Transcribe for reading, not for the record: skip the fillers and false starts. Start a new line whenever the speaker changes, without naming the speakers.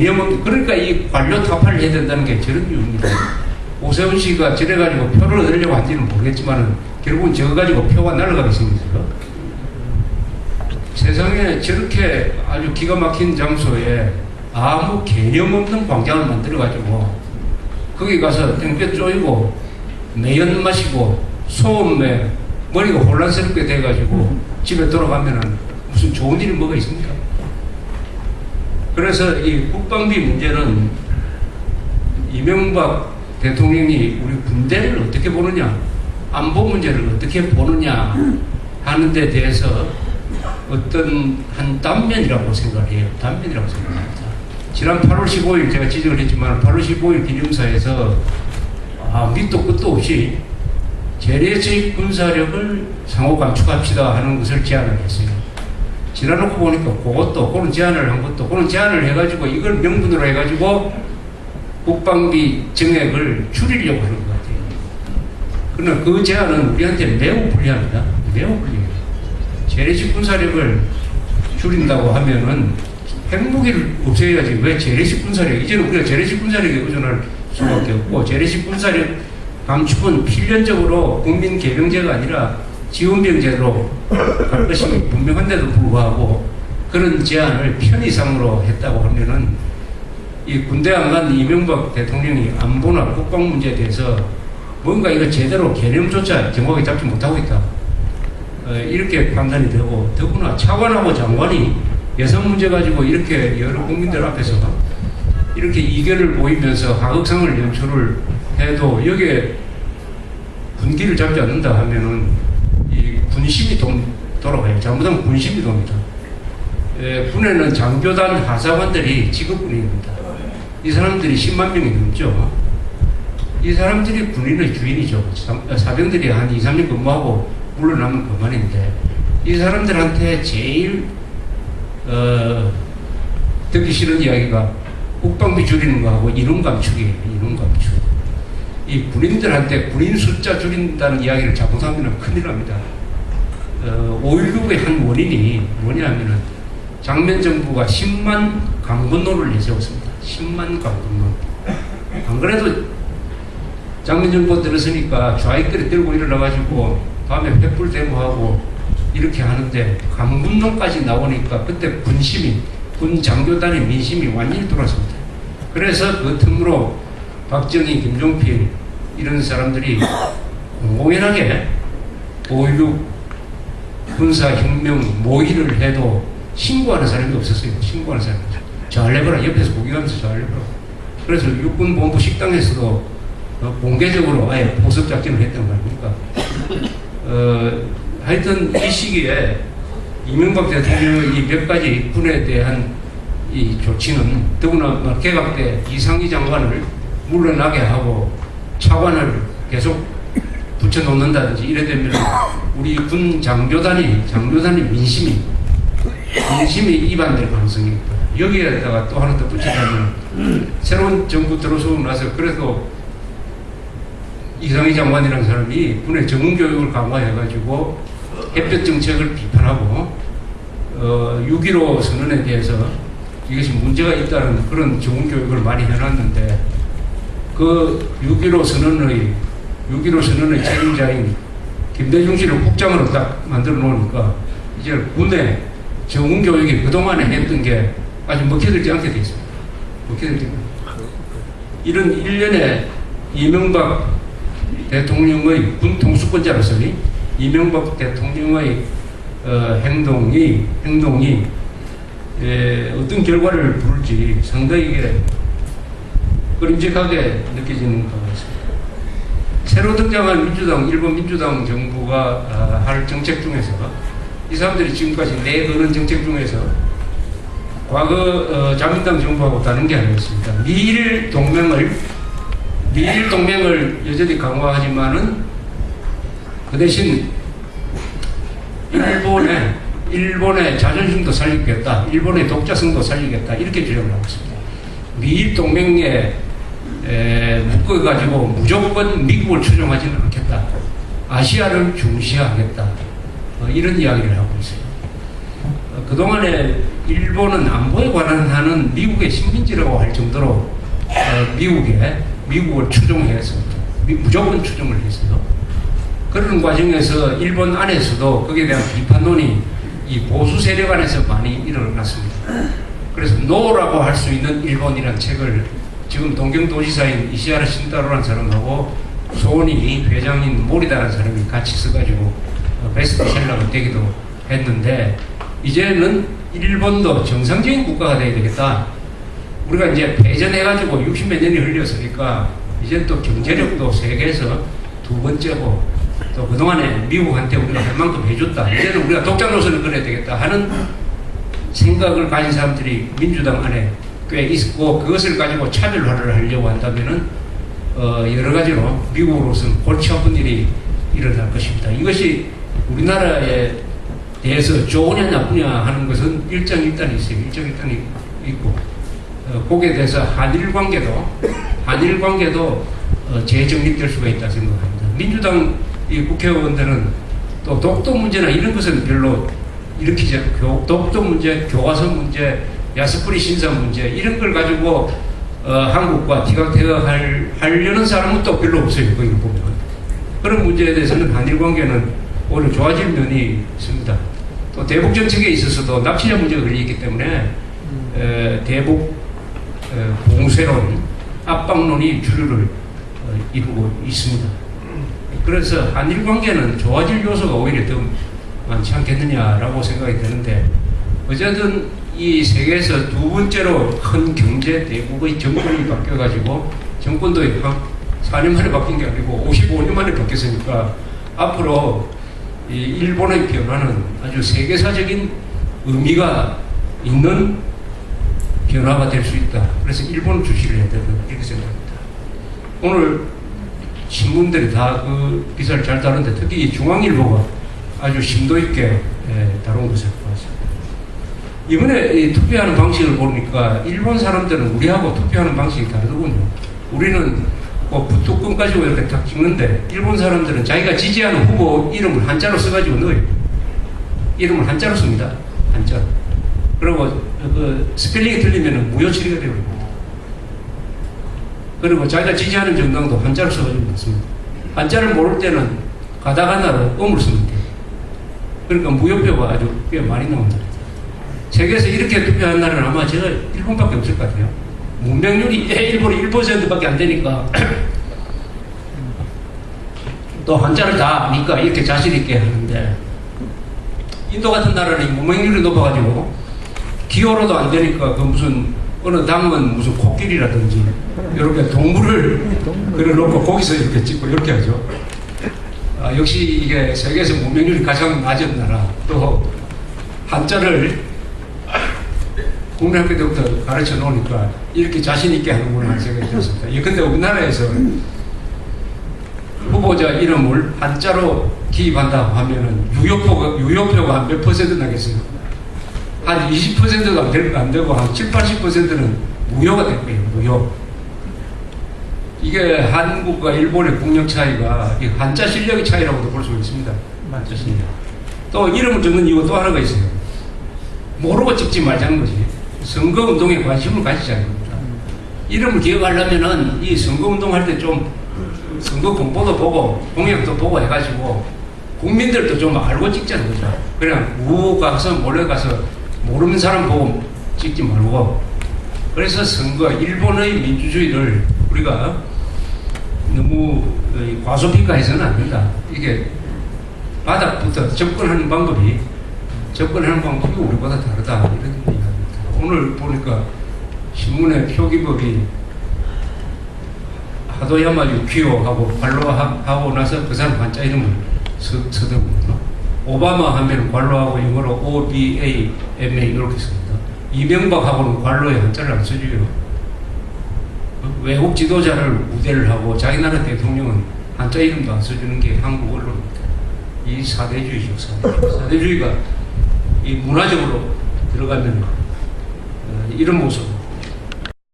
개념은, 그러니까 이 관료 타파를 해야 된다는 게 저런 이유입니다. 오세훈 씨가 저래가지고 표를 얻으려고 한지는 모르겠지만 결국은 저거 가지고 표가 날아가게 생겼어요. 세상에 저렇게 아주 기가 막힌 장소에 아무 개념 없는 광장을 만들어가지고 거기 가서 땡볕 쪼이고 매연 마시고 소음에 머리가 혼란스럽게 돼가지고 집에 돌아가면은 무슨 좋은 일이 뭐가 있습니까? 그래서 이 국방비 문제는 이명박 대통령이 우리 군대를 어떻게 보느냐, 안보 문제를 어떻게 보느냐 하는 데 대해서 어떤 한 단면이라고 생각해요. 단면이라고 생각합니다. 지난 8월 15일 제가 지적을 했지만 8월 15일 기념사에서 밑도 끝도 없이 재래식 군사력을 상호 감축합시다 하는 것을 제안을 했어요. 지나놓고 보니까 그런 제안을 한 것도, 그런 제안을 해가지고 이걸 명분으로 해가지고 국방비 정액을 줄이려고 하는 것 같아요. 그러나 그 제안은 우리한테 매우 불리합니다. 매우 불리해요. 재래식 군사력을 줄인다고 하면은 핵무기를 없애야지 왜 재래식 군사력, 이제는 우리가 재래식 군사력에 의존할 수밖에 없고, 재래식 군사력 감축은 필연적으로 국민 개병제가 아니라 지원병제로 갈 것이 분명한데도 불구하고 그런 제안을 편의상으로 했다고 하면은 이 군대 안 간 이명박 대통령이 안보나 국방 문제에 대해서 뭔가 이거 제대로 개념조차 정확하게 잡지 못하고 있다. 이렇게 판단이 되고, 더구나 차관하고 장관이 여성 문제 가지고 이렇게 여러 국민들 앞에서 이렇게 이견을 보이면서 하극상을 연출을 해도 여기에 군기를 잡지 않는다 하면은 이 군심이 돌아가요. 잘못하면 군심이 돕니다. 군에는 장교단 하사관들이 직업군인입니다. 이 사람들이 10만 명이 넘죠. 이 사람들이 군인의 주인이죠. 사병들이 한 2, 3년 근무하고 물러나면 그만인데, 이 사람들한테 제일 듣기 싫은 이야기가 국방비 줄이는 거하고 인원 감축이에요. 인원 감축. 이 군인들한테 군인 숫자 줄인다는 이야기를 잘못하면 큰일 납니다. 5.16의 한 원인이 뭐냐면은 장면 정부가 10만 강군로를 내세웠습니다. 10만 강군로. 안 그래도 장면 정부 들었으니까 좌익들이 들고 일어나가지고 밤에 횃불 데모하고 이렇게 하는데, 강군로까지 나오니까 그때 군심이, 군 장교단의 민심이 완전히 돌아섭니다. 그래서 그 틈으로 박정희, 김종필 이런 사람들이 공공연하게 5.16 군사혁명 모의를 해도 신고하는 사람이 없었어요. 신고하는 사람이. 잘 해봐라. 옆에서 구경하면서 잘 해봐라. 그래서 육군본부 식당에서도 공개적으로 아예 포섭작전을 했단 말입니까? 하여튼 이 시기에 이명박 대통령의 이 몇 가지 군에 대한 이 조치는, 더구나 개각 때 이상희 장관을 물러나게 하고 차관을 계속 붙여놓는다든지 이래 되면 우리 군 장교단이 민심이 이반될 가능성이 있다. 여기에다가 또 하나 더 붙이자면 새로운 정부 들어서고 나서 그래도 이상희 장관이라는 사람이 군의 정문교육을 강화해가지고 햇볕 정책을 비판하고 6.15 선언에 대해서 이것이 문제가 있다는 그런 정문교육을 많이 해놨는데, 그 6.15 선언의 책임자인 김대중 씨를 국장으로 딱 만들어 놓으니까 이제 군의 정문교육이 그동안에 했던 게 아주 먹혀들지 않게 돼 있습니다. 먹혀들지 않게. 이런 일련의 이명박 대통령의 군 통수권자로서 이명박 대통령의 행동이 어떤 결과를 부를지 상당히 끄림직하게 느껴지는 것 같습니다. 새로 등장한 일본 민주당 정부가 할 정책 중에서, 이 사람들이 지금까지 내거는 정책 중에서 과거 자민당 정부하고 다른 게 아니었습니다. 미일 동맹을 여전히 강화하지만은 그 대신 일본의 자존심도 살리겠다, 일본의 독자성도 살리겠다, 이렇게 주장을 하고 있습니다. 미일 동맹에 묶어가지고 무조건 미국을 추종하지는 않겠다, 아시아를 중시하겠다, 이런 이야기를 하고 있어요. 그동안에 일본은 안보에 관한 미국의 식민지라고 할 정도로 미국을 추종해서 무조건 추종을 했어요. 그런 과정에서 일본 안에서도 거기에 대한 비판론이 이 보수 세력 안에서 많이 일어났습니다. 그래서 노라고 할 수 있는 일본이라는 책을 지금 동경도지사인 이시하라 신타로라는 사람하고 소니 회장인 모리다라는 사람이 같이 써가지고 베스트셀러가 되기도 했는데, 이제는 일본도 정상적인 국가가 돼야 되겠다. 우리가 이제 패전해가지고 60몇 년이 흘렸으니까 이제 또 경제력도 세계에서 두 번째고, 또 그동안에 미국한테 우리가 할 만큼 해줬다. 이제는 우리가 독자 노선을 그려야 되겠다 하는 생각을 가진 사람들이 민주당 안에 꽤 있고, 그것을 가지고 차별화를 하려고 한다면은 여러 가지로 미국으로서는 골치 아픈 일이 일어날 것입니다. 이것이 우리나라에 대해서 좋으냐 나쁘냐 하는 것은 일장일단이 있어요. 일장일단이 있고, 거기에 대해서 한일 관계도 재정립될 수가 있다 생각합니다. 민주당 이 국회의원들은 또 독도 문제나 이런 것은 별로 일으키지 않고, 독도 문제, 교과서 문제, 야스쿠니 신사 문제 이런 걸 가지고 한국과 티격태격하려는 사람은 또 별로 없어요. 거기를 보면. 그런 문제에 대해서는 한일 관계는 오히려 좋아질 면이 있습니다. 또 대북 정책에 있어서도 납치자 문제가 걸려있기 때문에 대북 공세론, 압박론이 주류를 이루고 있습니다. 그래서 한일 관계는 좋아질 요소가 오히려 더 많지 않겠느냐라고 생각이 되는데, 어쨌든 이 세계에서 두 번째로 큰 경제 대국의 정권이 바뀌어가지고, 정권도 4년 만에 바뀐 게 아니고 55년 만에 바뀌었으니까 앞으로 이 일본의 변화는 아주 세계사적인 의미가 있는 변화가 될 수 있다. 그래서 일본을 주시를 해야 된다. 이렇게 생각합니다. 오늘 신문들이 다 그 기사를 잘 다루는데, 특히 중앙일보가 아주 심도 있게 다룬 것을 봤습니다. 이번에 이 투표하는 방식을 보니까 일본 사람들은 우리하고 투표하는 방식이 다르더군요. 우리는 뭐 부뚜껑 가지고 이렇게 딱 찍는데, 일본 사람들은 자기가 지지하는 후보 이름을 한자로 써가지고 넣어요. 이름을 한자로 씁니다. 한자. 그리고 그 스펠링이 틀리면 무효 처리가 되고, 그리고 자기가 지지하는 정당도 한자로 써가지고 넣습니다. 한자를 모를 때는 가다가나로 음을 쓰면 돼요. 그러니까 무효표가 아주 꽤 많이 나온다. 세계에서 이렇게 투표한 나라는 아마 제가 일본밖에 없을 것 같아요. 문명률이 일본이 1%밖에 안 되니까 또 한자를 다 아니까 이렇게 자신 있게 하는데, 인도 같은 나라는 문명률이 높아가지고 기호로도 안 되니까 그 무슨 어느 당은 무슨 코끼리라든지 이렇게 동물을 그려놓고 거기서 이렇게 찍고 이렇게 하죠. 역시 이게 세계에서 문명률이 가장 낮은 나라, 또 한자를 국민학교 때부터 가르쳐 놓으니까 이렇게 자신있게 하는구나 하는 생각이 들었습니다. 근데 우리나라에서 후보자 이름을 한자로 기입한다고 하면은 유효표가 한 몇 퍼센트 나겠어요? 한 20%가 안 되고 한 7, 80%는 무효가 될 거예요. 무효. 이게 한국과 일본의 국력 차이가 한자 실력의 차이라고도 볼 수 있습니다. 한자 실력. 또 이름을 적는 이유가 또 하나가 있어요. 모르고 찍지 말자는 거지. 선거운동에 관심을 가지자는 겁니다. 이름을 기억하려면은 이 선거운동 할 때 좀 선거 공보도 보고 공약도 보고 해가지고 국민들도 좀 알고 찍자는 거죠. 그냥 가서 몰래 가서 모르는 사람 보고 찍지 말고. 그래서 선거, 일본의 민주주의를 우리가 너무 과소평가해서는 안 된다. 이게 바닥부터 접근하는 방법이 우리보다 다르다. 이런 얘기합니다. 오늘 보니까 신문에 표기법이 하도야마 유키오하고 관로하고 나서 그 사람 한자 이름을 쓰더군요. 오바마 하면 관로하고 영어로 OBAMA 이렇게 씁니다. 이명박하고는 관로에 한자를 안 써줘요. 외국 지도자를 우대를 하고 자기 나라 대통령은 한자 이름도 안 써주는 게 한국 언론입니다. 이 사대주의죠. 사대주의가 이 문화적으로 들어가면 이런 모습